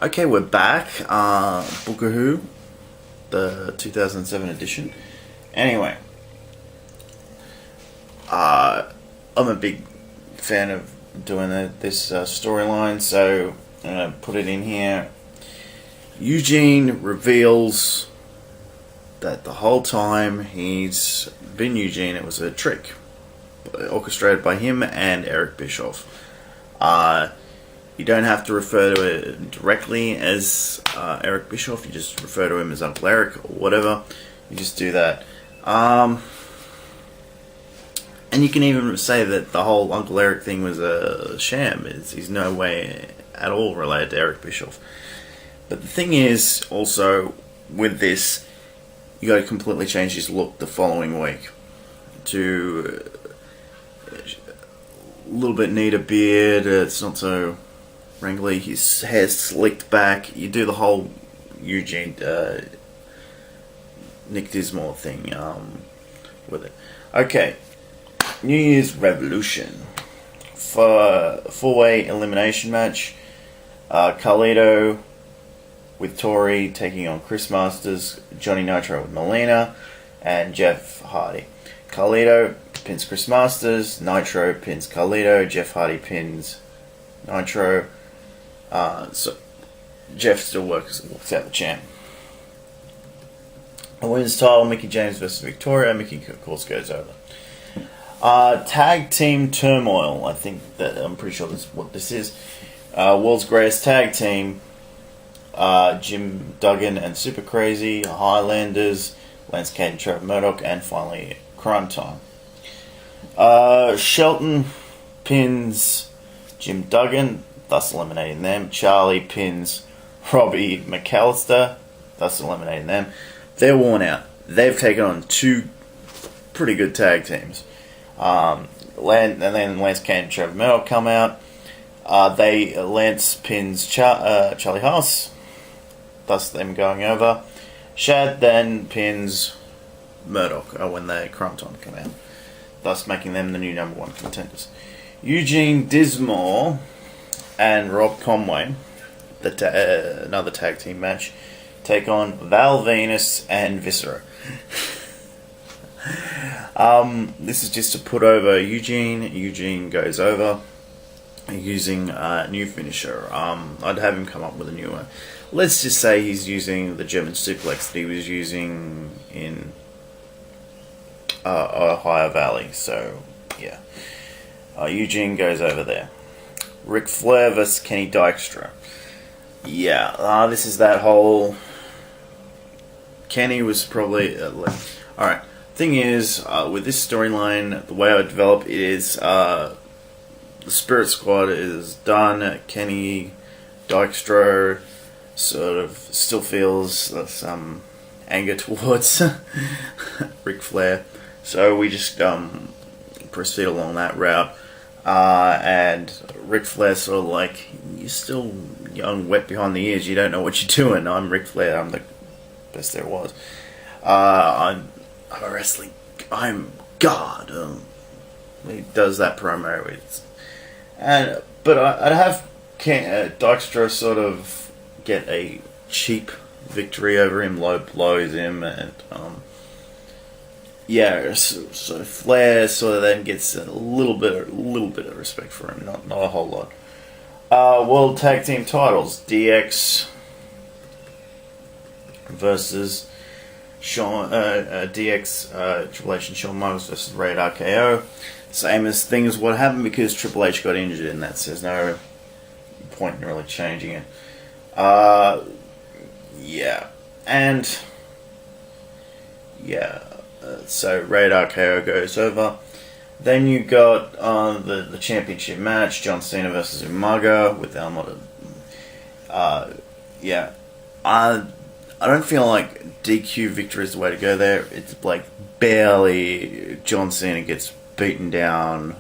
Okay, we're back. Booker Who, the 2007 edition. Anyway, I'm a big fan of doing this storyline, so I'm going to put it in here. Eugene reveals that the whole time he's been Eugene, it was a trick orchestrated by him and Eric Bischoff. You don't have to refer to it directly as Eric Bischoff. You just refer to him as Uncle Eric or whatever. You just do that. And you can even say that the whole Uncle Eric thing was a sham. He's no way at all related to Eric Bischoff. But the thing is, also, with this, you got to completely change his look the following week to a little bit neater beard. It's not so wrinkly. His hair's slicked back. You do the whole Eugene Nick Dismore thing with it. Okay, New Year's Revolution for a 4-way elimination match. Carlito with Torrie taking on Chris Masters, Johnny Nitro with Melina, and Jeff Hardy. Carlito pins Chris Masters, Nitro pins Carlito, Jeff Hardy pins Nitro. So Jeff still walks out the champ. A women's title, Mickie James versus Victoria. Mickie, of course, goes over. Tag team turmoil. I'm pretty sure that's what this is. World's greatest tag team. Jim Duggan and Super Crazy, Highlanders, Lance Cade and Trevor Murdoch, and finally Cryme time. Shelton pins Jim Duggan, thus eliminating them. Charlie pins Robbie McAllister, thus eliminating them. They're worn out. They've taken on two pretty good tag teams. And then Lance Cade and Trevor Murdoch come out. Lance pins Charlie Haas, thus them going over. Shad then pins Murdoch when the Cryme time come out, thus making them the new number one contenders. Eugene Dismore and Rob Conway, another tag team match, take on Venis and Viscera. This is just to put over Eugene. Eugene goes over using a new finisher. I'd have him come up with a new one. Let's just say he's using the German suplex that he was using in Ohio Valley. So, yeah. Eugene goes over there. Ric Flair vs. Kenny Dykstra. Yeah, this is that whole... Kenny was probably... Alright, thing is, with this storyline, the way I would develop it is... the Spirit Squad is done. Kenny Dykstra sort of still feels some anger towards Ric Flair. So we just proceed along that route. And Ric Flair sort of like, you're still young, wet behind the ears, you don't know what you're doing. I'm Ric Flair, I'm the best there was. I'm a wrestling, I'm God. He does that promo. But I'd have Dykstra sort of get a cheap victory over him, low blows him, and so Flair sort of then gets a little bit of respect for him, not a whole lot. World Tag Team titles: DX versus DX Triple H and Shawn Michaels versus Raid RKO. Same as thing as what happened because Triple H got injured in that, so there's no point in really changing it. So Raid RKO goes over. Then you got the championship match, John Cena versus Umaga with Almond. I don't feel like DQ victory is the way to go there. It's like barely John Cena gets beaten down.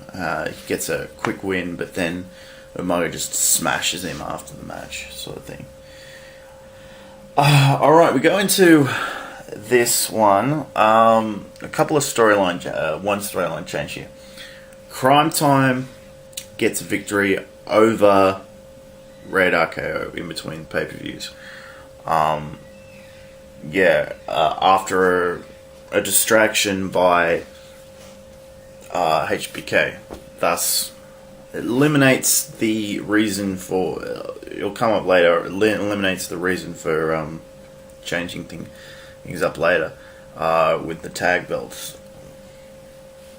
He gets a quick win, but then Umaga just smashes him after the match, sort of thing. Alright, we go into this one. A couple of one storyline change here. Cryme Time gets a victory over Red RKO in between pay-per-views. After a distraction by HBK. Thus, it eliminates the reason for... it'll come up later. It eliminates the reason for changing things up later with the tag belts.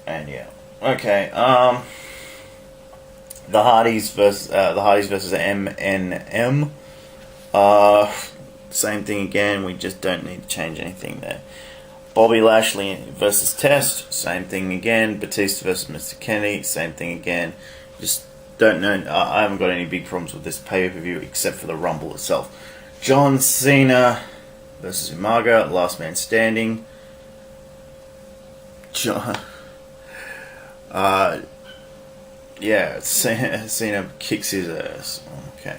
And yeah. Okay, the Hardys versus MNM. Same thing again. We just don't need to change anything there. Bobby Lashley versus Test. Same thing again. Batista versus Mr. Kennedy. Same thing again. Just don't know. I haven't got any big problems with this pay-per-view except for the Rumble itself. John Cena versus Umaga. Last man standing. Cena kicks his ass. Okay.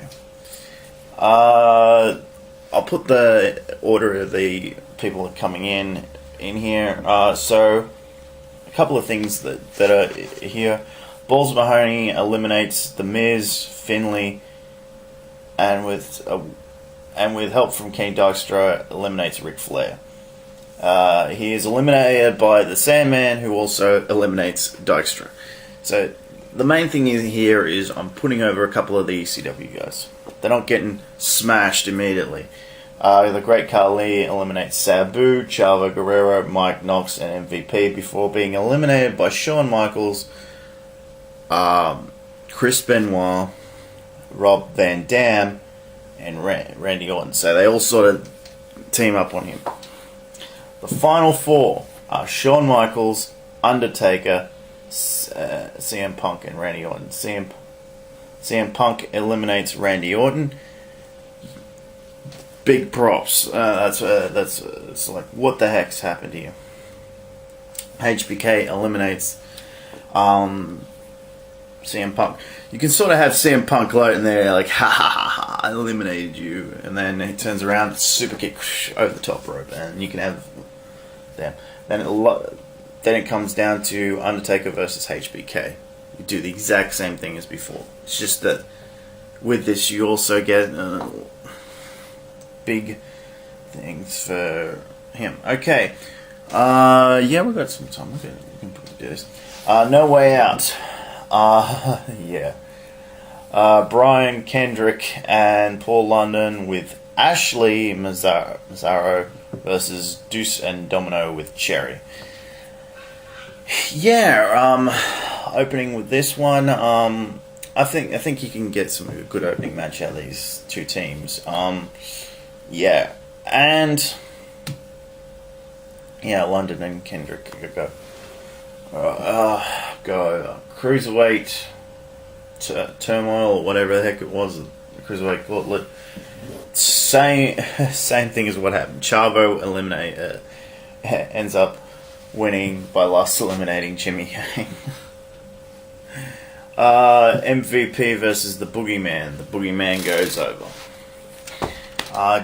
I'll put the order of the people that are coming in here. So, a couple of things that are here. Balls Mahoney eliminates The Miz, Finlay, and with help from Kenny Dykstra, eliminates Ric Flair. He is eliminated by the Sandman, who also eliminates Dykstra. So, the main thing here is I'm putting over a couple of the ECW guys. They're not getting smashed immediately. The Great Khali eliminates Sabu, Chavo Guerrero, Mike Knox, and MVP before being eliminated by Shawn Michaels, Chris Benoit, Rob Van Dam, and Randy Orton. So they all sort of team up on him. The final four are Shawn Michaels, Undertaker, CM Punk, and Randy Orton. CM Punk eliminates Randy Orton. Big props. That's it's like, what the heck's happened here? HBK eliminates CM Punk. You can sort of have CM Punk floating there, like, ha ha ha ha, I eliminated you, and then he turns around, super kick over the top rope, and you can have them. Then it comes down to Undertaker versus HBK. You do the exact same thing as before. It's just that with this, you also get big things for him. Okay. We've got some time. We can do this. No Way Out. Brian Kendrick and Paul London with Ashley Mazzaro versus Deuce and Domino with Cherry. Opening with this one, I think you can get some good opening match out of these two teams. London and Kendrick go cruiserweight turmoil or whatever the heck it was. Cruiserweight gauntlet. Same thing as what happened. Chavo ends up winning by last eliminating Jimmy Yang. MVP versus the Boogeyman. The Boogeyman goes over.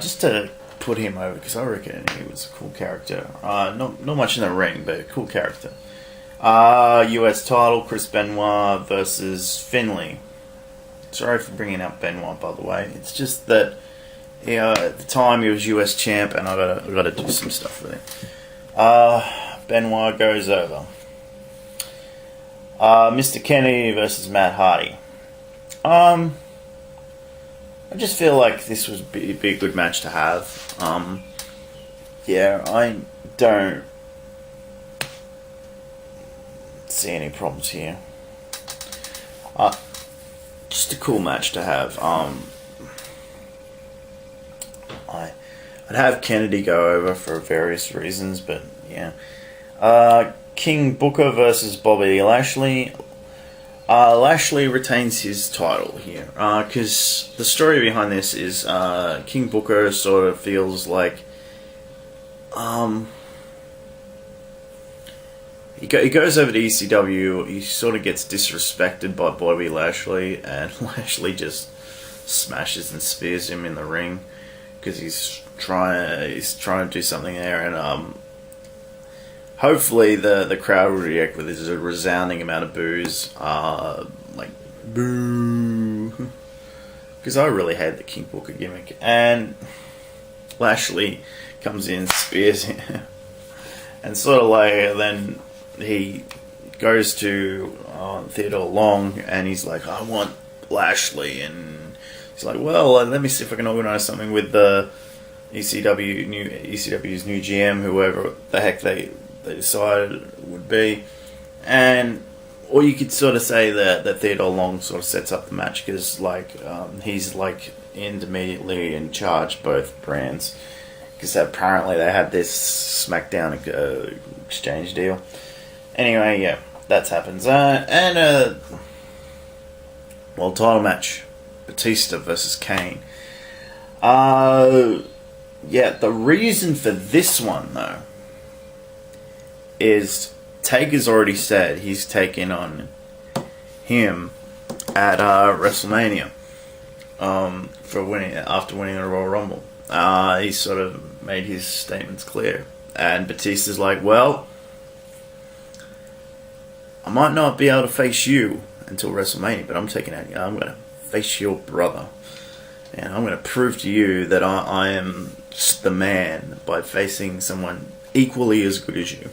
Just to put him over, because I reckon he was a cool character. Not much in the ring, but a cool character. US title, Chris Benoit versus Finlay. Sorry for bringing up Benoit, by the way. It's just that at the time he was US champ, and I gotta do some stuff with him. Benoit goes over. Mr. Kennedy versus Matt Hardy. I just feel like this would be a good match to have. I don't see any problems here. Just a cool match to have. I'd have Kennedy go over for various reasons, but yeah. King Booker versus Bobby Lashley. Lashley retains his title here, because the story behind this is King Booker sort of feels like he goes over to ECW, he sort of gets disrespected by Bobby Lashley, and Lashley just smashes and spears him in the ring because he's trying to do something there, and hopefully the crowd will react with this a resounding amount of boos, like boo, because I really hate the King Booker gimmick. And Lashley comes in, spears him, and sort of like then he goes to Theodore Long, and he's like, I want Lashley, and he's like, well, let me see if I can organise something with the ECW's new GM, whoever the heck they decided would be. And or you could sort of say that Theodore Long sort of sets up the match, because like he's like immediately in charge of both brands, because apparently they had this SmackDown exchange deal. Anyway, yeah, that happens. Title match, Batista versus Kane. Yeah, the reason for this one, though, is Taker's already said he's taking on him at WrestleMania after winning the Royal Rumble. He sort of made his statements clear. And Batista's like, well, I might not be able to face you until WrestleMania, but I'm going to face your brother. And I'm going to prove to you that I am the man by facing someone equally as good as you.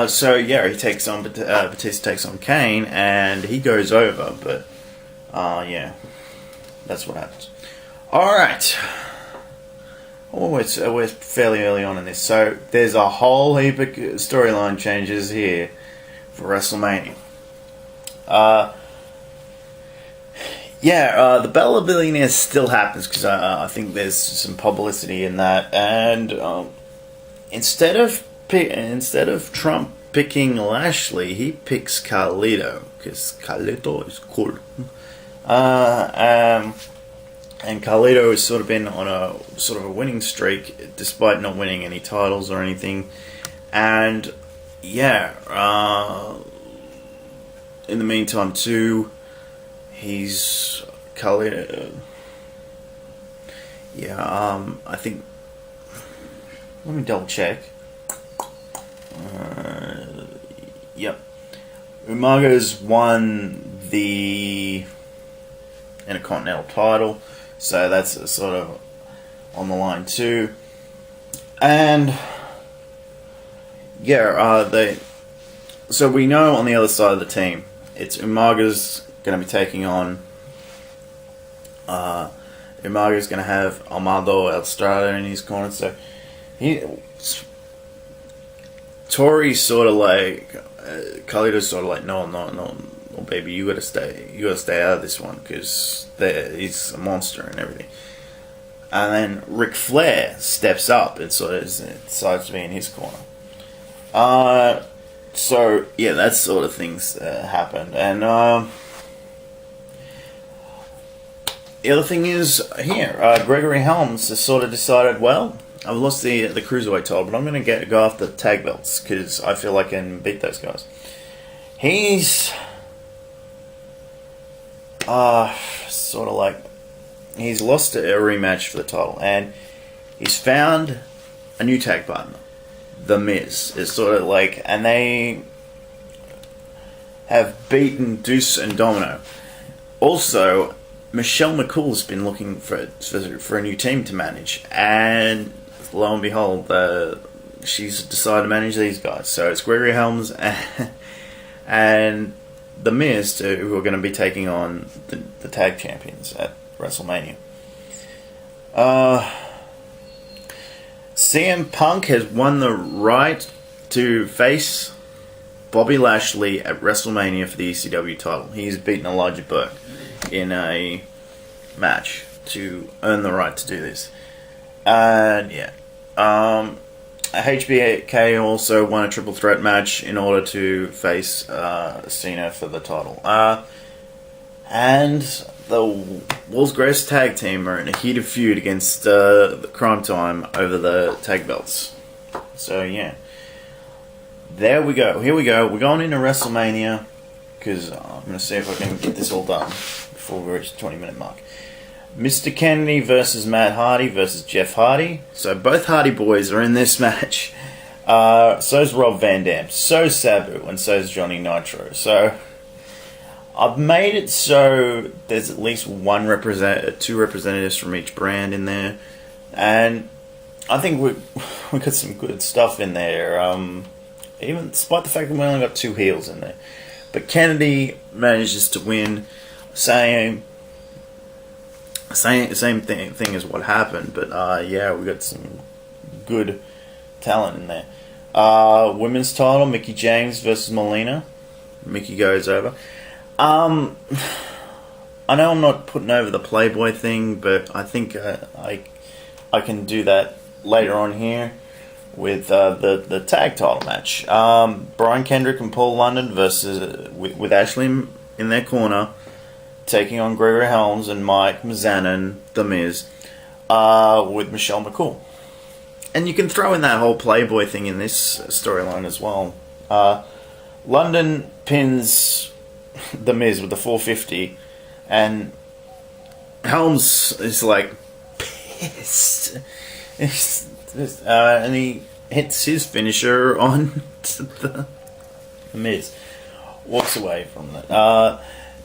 So yeah, he takes on Batista takes on Kane, and he goes over. But yeah, that's what happens. All right. Oh, we're fairly early on in this, so there's a whole heap of storyline changes here for WrestleMania. The Battle of Billionaires still happens, because I think there's some publicity in that, and instead of Trump picking Lashley, he picks Carlito, because Carlito is cool. And Carlito has sort of been on a sort of a winning streak, despite not winning any titles or anything. And yeah, in the meantime too, he's Carlito. I think. Let me double check. Yep. Umaga's won the Intercontinental Title, so that's sort of on the line too. And so we know on the other side of the team, it's Umaga's going to be taking on. Umaga's going to have Amado Estrada in his corner, so Torrie's sort of like Carlito's sort of like no, baby, you gotta stay out of this one, because he's a monster and everything. And then Ric Flair steps up and sort of decides to be in his corner. So yeah, that sort of things happened. And the other thing is here, Gregory Helms has sort of decided, well, I've lost the Cruiserweight title, but I'm going to go after the tag belts, because I feel like I can beat those guys. He's sort of like, he's lost a rematch for the title, and he's found a new tag partner, The Miz. It's sort of like, and they have beaten Deuce and Domino. Also, Michelle McCool's been looking for a new team to manage, and lo and behold, she's decided to manage these guys. So it's Gregory Helms and The Miz who are going to be taking on the tag champions at WrestleMania. CM Punk has won the right to face Bobby Lashley at WrestleMania for the ECW title. He's beaten Elijah Burke in a match to earn the right to do this. And yeah, HBK also won a triple threat match in order to face Cena for the title. And the World's Greatest Tag Team are in a heated feud against the Cryme Tyme over the tag belts. So yeah, there we go. Here we go. We're going into WrestleMania, because I'm going to see if I can get this all done before we reach the 20-minute mark. Mr. Kennedy versus Matt Hardy versus Jeff Hardy. So both Hardy boys are in this match. So's Rob Van Dam. So's Sabu. And so's Johnny Nitro. So I've made it so there's at least two representatives from each brand in there, and I think we got some good stuff in there. Even despite the fact that we only got 2 heels in there, but Kennedy manages to win. Same thing as what happened, but yeah, we got some good talent in there. Women's title, Mickie James versus Melina. Mickie goes over. I know I'm not putting over the Playboy thing, but I think I can do that later on here with the tag title match. Brian Kendrick and Paul London versus with Ashley in their corner, taking on Gregory Helms and Mike Mizanin, The Miz, with Michelle McCool. And you can throw in that whole Playboy thing in this storyline as well. London pins The Miz with the 450, and Helms is like pissed. And he hits his finisher on the Miz. Walks away from that.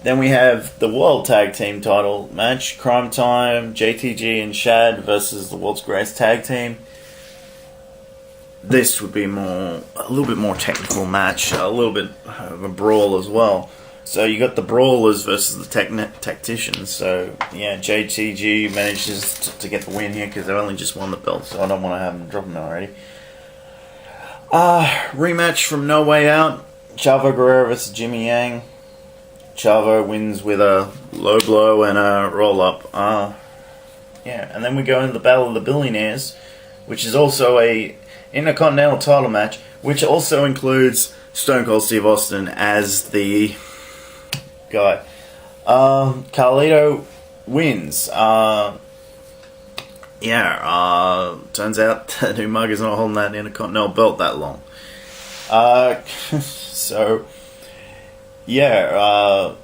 Then we have the World Tag Team title match. Cryme Tyme, JTG and Shad versus the World's Greatest Tag Team. This would be a little bit more technical match, a little bit of a brawl as well. So you got the brawlers versus the tacticians. So yeah, JTG manages to get the win here because they only just won the belt, so I don't want to have them drop them already. Rematch from No Way Out. Chavo Guerrero versus Jimmy Yang. Chavo wins with a low blow and a roll up. Yeah, and then we go into the Battle of the Billionaires, which is also a Intercontinental Title match, which also includes Stone Cold Steve Austin as the guy. Carlito wins. Turns out that Umaga's not holding that Intercontinental belt that long. So, yeah,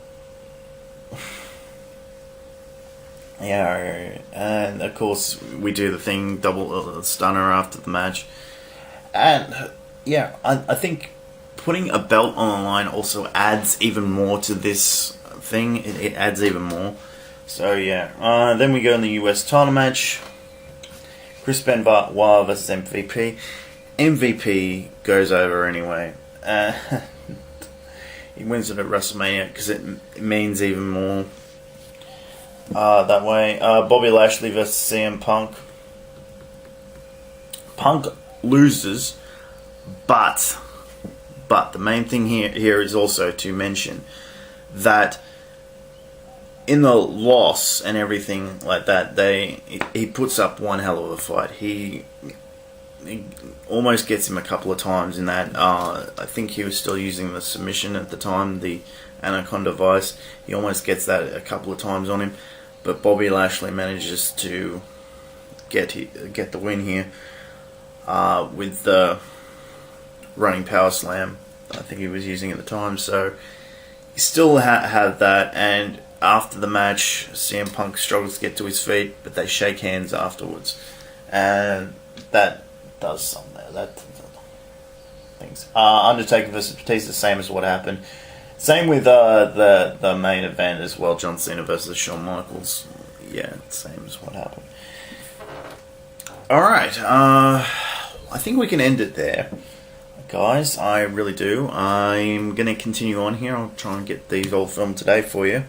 and of course we do the thing, double stunner after the match. And yeah, I think putting a belt on the line also adds even more to this thing. It adds even more. So yeah, then we go in the US title match. Chris Benoit versus MVP. MVP goes over anyway. He wins it at WrestleMania because it means even more that way. Bobby Lashley versus CM Punk. Punk loses, but the main thing here is also to mention that in the loss and everything like that, he puts up one hell of a fight. He almost gets him a couple of times in that. I think he was still using the submission at the time, the Anaconda Vice. He almost gets that a couple of times on him, but Bobby Lashley manages to get the win here with the running power slam I think he was using at the time. So you still have that, and after the match, CM Punk struggles to get to his feet, but they shake hands afterwards, and that does something there. That things. Undertaker versus Batista, same as what happened. Same with the main event as well. John Cena versus Shawn Michaels. Yeah, same as what happened. All right, I think we can end it there, guys. I really do. I'm going to continue on here. I'll try and get these all filmed today for you,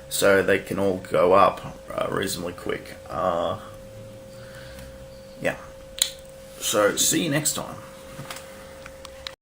so they can all go up reasonably quick. Yeah. So, see you next time.